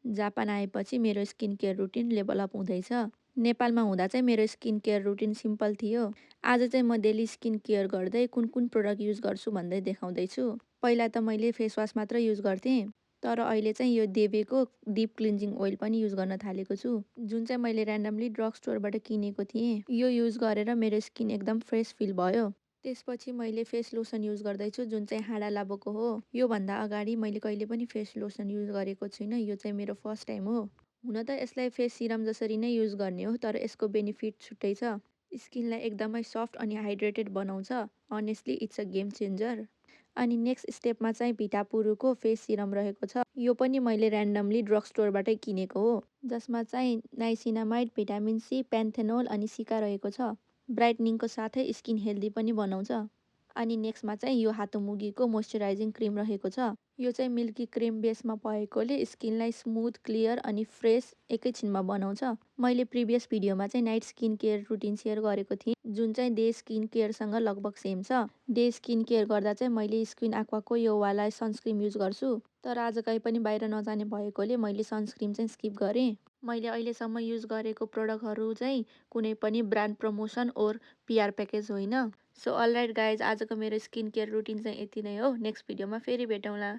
Japan आएपछि मेरो skin care routine level up हुँदैछ। नेपालमा हुँदा चाहिँ मेरो स्किन केयर रुटिन सिम्पल थियो। आज चाहिँ म डेली स्किन केयर गर्दै कुन कुन प्रोडक्ट युज गर्छु भन्दै देखाउँदैछु। पहिला त मैले फेस वास मात्र युज गर्थेँ, तर अहिले चाहिँ यो देवेको डिप क्लिन्जिङ ओइल पनि युज गर्न थालेको छु, जुन चाहिँ मैले ऱ्यान्डमली ड्रग स्टोरबाट किनेको थिएँ। यो युज गरेर मेरो स्किन एकदम फ्रेस फिल भयो। त्यसपछि मैले फेस लोसन युज गर्दैछु, जुन चाहिँ हाँडा लाबोको हो। योभन्दा अगाडि मैले कहिले पनि फेस लोसन युज गरेको छुइनँ, यो चाहिँ मेरो फर्स्ट टाइम हो। हुन त यसलाई फेस सिरम जसरी नै युज गर्ने हो, तर यसको बेनिफिट छुट्टै छ। स्किनलाई एकदमै सफ्ट अनि हाइड्रेटेड बनाउँछ। Honestly it's a game changer. अनि नेक्स्ट स्टेपमा चाहिँ भिटापुरुको फेस सिरम रहेको छ। यो पनि मैले ऱ्यान्डमली ड्रग स्टोरबाटै किनेको हो, जसमा चाहिँ नाइसिनामाइड, भिटामिन सी, प्यान्थेनोल अनि सिका रहेको छ। ब्राइटनिङको साथै स्किन हेल्दी पनि बनाउँछ। अनि नेक्स्टमा चाहिँ यो हातोमुगीको मोइस्चराइजिङ क्रिम रहेको छ। यो चाहिँ मिल्की क्रिम बेसमा भएकोले स्किनलाई स्मुथ, क्लियर अनि फ्रेस एकैछिनमा बनाउँछ। मैले प्रिभियस भिडियोमा चाहिँ night skin care routine share गरेको थिएँ, जुन चाहिँ डे स्किन केयरसँग लगभग सेम छ। डे स्किन केयर गर्दा चाहिँ मैले स्किन एक्वाको यो वाला सनस्क्रिम युज गर्छु, तर आज कहीँ पनि बाहिर नजाने भएकोले मैले सनस्क्रिम चाहिँ स्किप गरेँ। मैले अहिलेसम्म युज गरेको प्रोडक्टहरू चाहिँ कुनै पनि ब्रान्ड प्रमोसन ओर पिआर प्याकेज होइन। सो अलराइट गाइज, आजको मेरो स्किन केयर रुटिन चाहिँ यति नै हो। नेक्स्ट भिडियोमा फेरि भेटौँला।